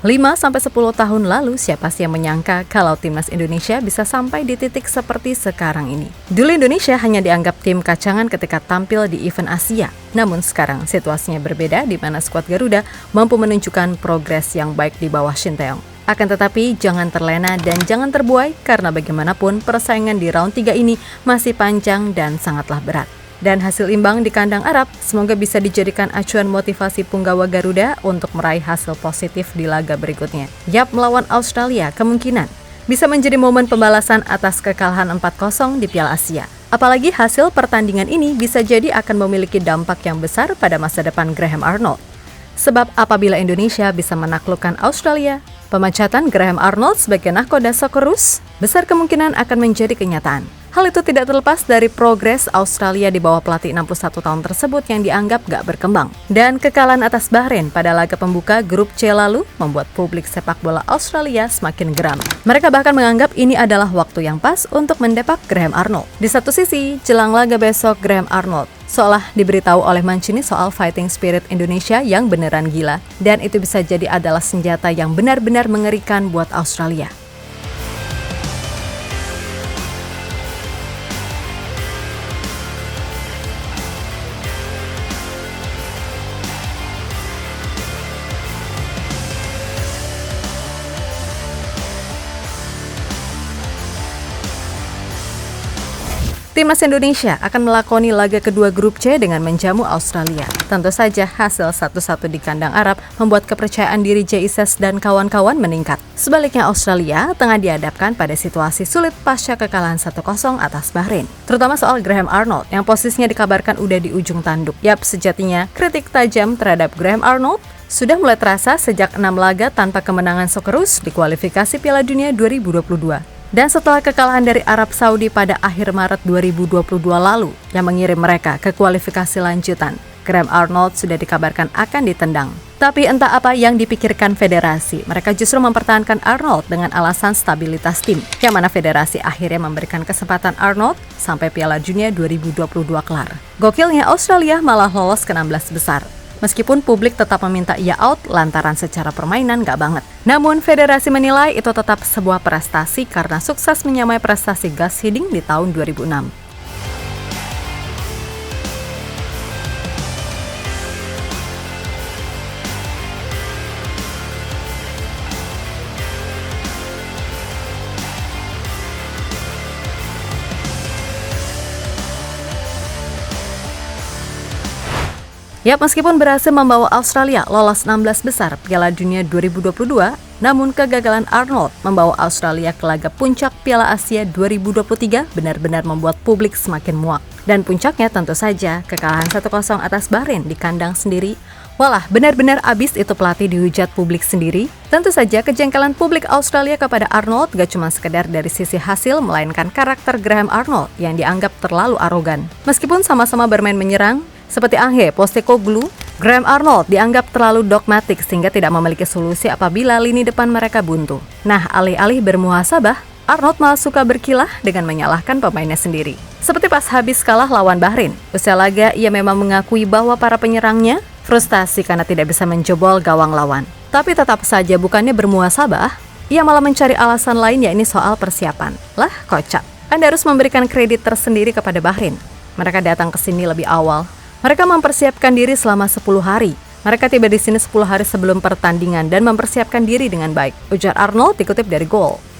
5-10 tahun lalu, siapa sih yang menyangka kalau timnas Indonesia bisa sampai di titik seperti sekarang ini? Dulu Indonesia hanya dianggap tim kacangan ketika tampil di event Asia. Namun sekarang situasinya berbeda di mana skuad Garuda mampu menunjukkan progres yang baik di bawah Shin Tae-yong. Akan tetapi jangan terlena dan jangan terbuai karena bagaimanapun persaingan di round 3 ini masih panjang dan sangatlah berat. Dan hasil imbang di kandang Arab semoga bisa dijadikan acuan motivasi punggawa Garuda untuk meraih hasil positif di laga berikutnya. Yap, melawan Australia kemungkinan bisa menjadi momen pembalasan atas kekalahan 4-0 di Piala Asia. Apalagi hasil pertandingan ini bisa jadi akan memiliki dampak yang besar pada masa depan Graham Arnold. Sebab apabila Indonesia bisa menaklukkan Australia, pemecatan Graham Arnold sebagai nahkoda Socceroos besar kemungkinan akan menjadi kenyataan. Hal itu tidak terlepas dari progres Australia di bawah pelatih 61 tahun tersebut yang dianggap gak berkembang. Dan kekalahan atas Bahrain pada laga pembuka grup C lalu membuat publik sepak bola Australia semakin geram. Mereka bahkan menganggap ini adalah waktu yang pas untuk mendepak Graham Arnold. Di satu sisi, jelang laga besok Graham Arnold seolah diberitahu oleh Mancini soal fighting spirit Indonesia yang beneran gila. Dan itu bisa jadi adalah senjata yang benar-benar mengerikan buat Australia. Timnas Indonesia akan melakoni laga kedua grup C dengan menjamu Australia. Tentu saja hasil 1-1 di kandang Arab membuat kepercayaan diri JISS dan kawan-kawan meningkat. Sebaliknya Australia tengah dihadapkan pada situasi sulit pasca kekalahan 1-0 atas Bahrain. Terutama soal Graham Arnold yang posisinya dikabarkan udah di ujung tanduk. Yap, sejatinya kritik tajam terhadap Graham Arnold sudah mulai terasa sejak 6 laga tanpa kemenangan Socceroos di kualifikasi Piala Dunia 2022. Dan setelah kekalahan dari Arab Saudi pada akhir Maret 2022 lalu yang mengirim mereka ke kualifikasi lanjutan, Graham Arnold sudah dikabarkan akan ditendang. Tapi entah apa yang dipikirkan federasi, mereka justru mempertahankan Arnold dengan alasan stabilitas tim, yang mana federasi akhirnya memberikan kesempatan Arnold sampai Piala Dunia 2022 kelar. Gokilnya Australia malah lolos ke 16 besar. Meskipun publik tetap meminta ia out lantaran secara permainan gak banget. Namun federasi menilai itu tetap sebuah prestasi karena sukses menyamai prestasi Gus Hiddink di tahun 2006. Yap, meskipun berhasil membawa Australia lolos 16 besar Piala Dunia 2022, namun kegagalan Arnold membawa Australia ke laga puncak Piala Asia 2023 benar-benar membuat publik semakin muak. Dan puncaknya tentu saja kekalahan 1-0 atas Bahrain di kandang sendiri. Walah, benar-benar abis itu pelatih dihujat publik sendiri. Tentu saja kejengkelan publik Australia kepada Arnold gak cuma sekedar dari sisi hasil, melainkan karakter Graham Arnold yang dianggap terlalu arogan. Meskipun sama-sama bermain menyerang, seperti Ange Postecoglou, Graham Arnold dianggap terlalu dogmatik sehingga tidak memiliki solusi apabila lini depan mereka buntu. Nah, alih-alih bermuhasabah, Arnold malah suka berkilah dengan menyalahkan pemainnya sendiri. Seperti pas habis kalah lawan Bahrain, usai laga ia memang mengakui bahwa para penyerangnya frustasi karena tidak bisa menjebol gawang lawan. Tapi tetap saja bukannya bermuhasabah, ia malah mencari alasan lain yakni soal persiapan. Lah, kocak. Anda harus memberikan kredit tersendiri kepada Bahrain. Mereka datang ke sini lebih awal. Mereka mempersiapkan diri selama 10 hari. Mereka tiba di sini 10 hari sebelum pertandingan dan mempersiapkan diri dengan baik, ujar Arnold dikutip dari Goal.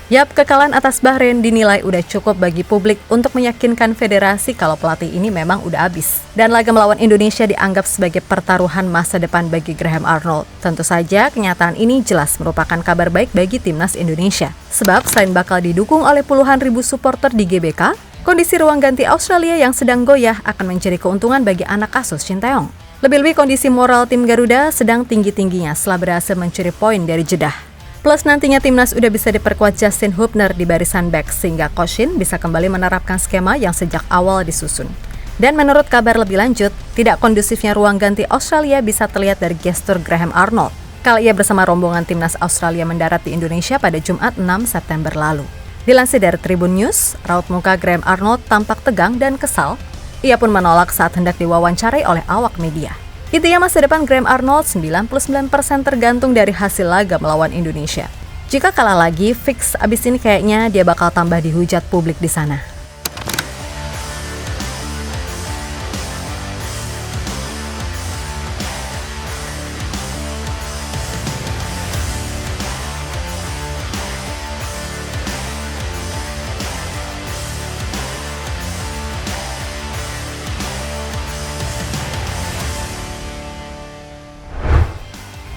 Yap, kekalahan atas Bahrain dinilai udah cukup bagi publik untuk meyakinkan federasi kalau pelatih ini memang udah habis. Dan laga melawan Indonesia dianggap sebagai pertaruhan masa depan bagi Graham Arnold. Tentu saja kenyataan ini jelas merupakan kabar baik bagi timnas Indonesia. Sebab selain bakal didukung oleh puluhan ribu supporter di GBK, kondisi ruang ganti Australia yang sedang goyah akan menjadi keuntungan bagi anak asuh Shin Tae-yong. Lebih-lebih kondisi moral tim Garuda sedang tinggi-tingginya setelah berhasil mencuri poin dari Jeddah. Plus nantinya timnas udah bisa diperkuat Justin Hubner di barisan back sehingga Coach Shin bisa kembali menerapkan skema yang sejak awal disusun. Dan menurut kabar lebih lanjut, tidak kondusifnya ruang ganti Australia bisa terlihat dari gestur Graham Arnold kala ia bersama rombongan timnas Australia mendarat di Indonesia pada Jumat 6 September lalu. Dilansir dari Tribun News, raut muka Graham Arnold tampak tegang dan kesal. Ia pun menolak saat hendak diwawancarai oleh awak media. Intinya masa depan Graham Arnold 99% tergantung dari hasil laga melawan Indonesia. Jika kalah lagi, fix abis ini kayaknya dia bakal tambah dihujat publik di sana.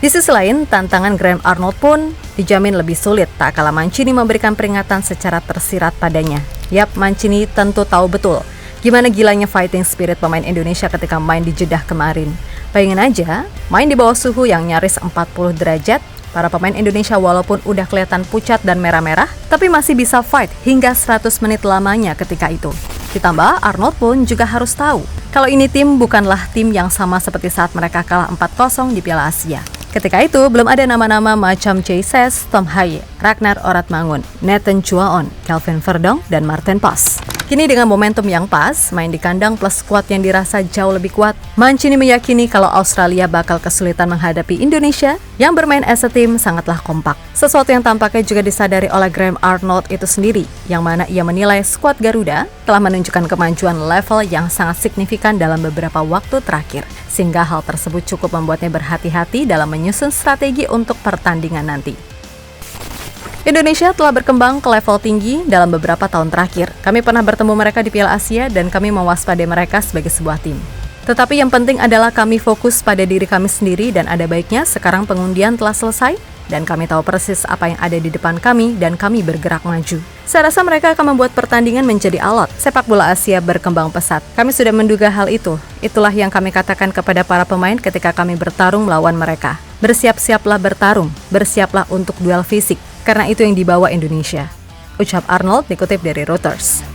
Di sisi lain, tantangan Graham Arnold pun dijamin lebih sulit tak kala Mancini memberikan peringatan secara tersirat padanya. Yap, Mancini tentu tahu betul gimana gilanya fighting spirit pemain Indonesia ketika main di Jeddah kemarin. Bayangin aja, main di bawah suhu yang nyaris 40 derajat, para pemain Indonesia walaupun udah kelihatan pucat dan merah-merah, tapi masih bisa fight hingga 100 menit lamanya ketika itu. Ditambah, Arnold pun juga harus tahu kalau ini tim bukanlah tim yang sama seperti saat mereka kalah 4-0 di Piala Asia. Ketika itu, belum ada nama-nama macam Jay Sess, Tom Haye, Ragnar Oratmangun, Nathan Chuaon, Kelvin Verdong, dan Martin Pos. Kini dengan momentum yang pas, main di kandang plus skuad yang dirasa jauh lebih kuat, Mancini meyakini kalau Australia bakal kesulitan menghadapi Indonesia yang bermain as a team sangatlah kompak. Sesuatu yang tampaknya juga disadari oleh Graham Arnold itu sendiri, yang mana ia menilai skuad Garuda telah menunjukkan kemajuan level yang sangat signifikan dalam beberapa waktu terakhir, sehingga hal tersebut cukup membuatnya berhati-hati dalam menyusun strategi untuk pertandingan nanti. Indonesia telah berkembang ke level tinggi dalam beberapa tahun terakhir. Kami pernah bertemu mereka di Piala Asia dan kami mewaspadai mereka sebagai sebuah tim. Tetapi yang penting adalah kami fokus pada diri kami sendiri dan ada baiknya sekarang pengundian telah selesai dan kami tahu persis apa yang ada di depan kami dan kami bergerak maju. Saya rasa mereka akan membuat pertandingan menjadi alat. Sepak bola Asia berkembang pesat. Kami sudah menduga hal itu. Itulah yang kami katakan kepada para pemain ketika kami bertarung melawan mereka. Bersiap-siaplah bertarung, bersiaplah untuk duel fisik. Karena itu yang dibawa Indonesia, ucap Arnold dikutip dari Reuters.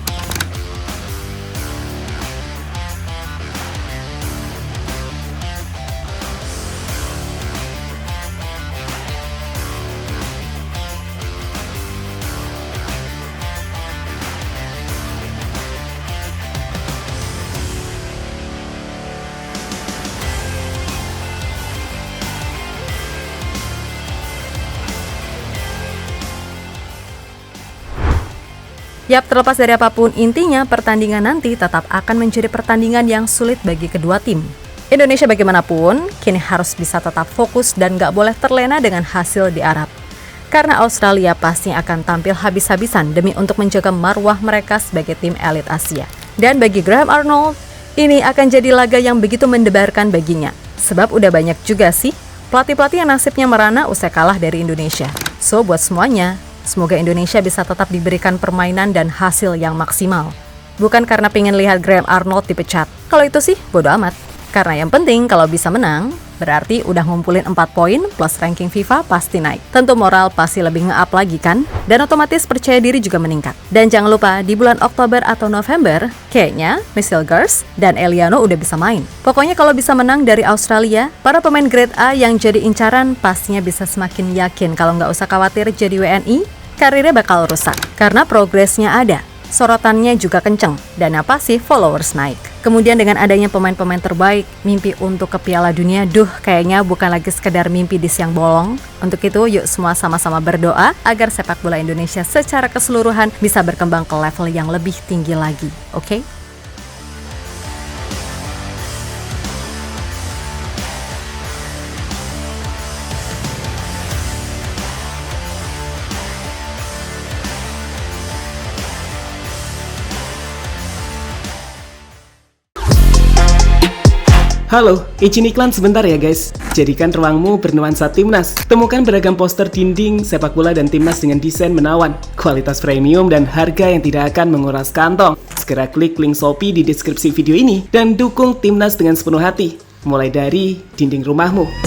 Yap, terlepas dari apapun, intinya pertandingan nanti tetap akan menjadi pertandingan yang sulit bagi kedua tim. Indonesia bagaimanapun, kini harus bisa tetap fokus dan gak boleh terlena dengan hasil di Arab. Karena Australia pasti akan tampil habis-habisan demi untuk menjaga marwah mereka sebagai tim elit Asia. Dan bagi Graham Arnold, ini akan jadi laga yang begitu mendebarkan baginya. Sebab udah banyak juga sih pelatih-pelatih yang nasibnya merana usai kalah dari Indonesia. So, buat semuanya, semoga Indonesia bisa tetap diberikan permainan dan hasil yang maksimal. Bukan karena pengen lihat Graham Arnold dipecat. Kalau itu sih bodo amat. Karena yang penting kalau bisa menang, berarti udah ngumpulin 4 poin plus ranking FIFA pasti naik. Tentu moral pasti lebih nge-up lagi kan? Dan otomatis percaya diri juga meningkat. Dan jangan lupa di bulan Oktober atau November, kayaknya Michelle Gers dan Eliano udah bisa main. Pokoknya kalau bisa menang dari Australia, para pemain grade A yang jadi incaran pastinya bisa semakin yakin kalau nggak usah khawatir jadi WNI, karirnya bakal rusak. Karena progresnya ada, sorotannya juga kenceng, dan apa sih followers naik. Kemudian dengan adanya pemain-pemain terbaik, mimpi untuk ke Piala Dunia, kayaknya bukan lagi sekedar mimpi di siang bolong. Untuk itu, yuk semua sama-sama berdoa agar sepak bola Indonesia secara keseluruhan bisa berkembang ke level yang lebih tinggi lagi, oke? Halo, izin iklan sebentar ya guys. Jadikan ruangmu bernuansa timnas. Temukan beragam poster dinding, sepak bola dan timnas dengan desain menawan, kualitas premium dan harga yang tidak akan menguras kantong. Segera klik link Shopee di deskripsi video ini dan dukung timnas dengan sepenuh hati. Mulai dari dinding rumahmu.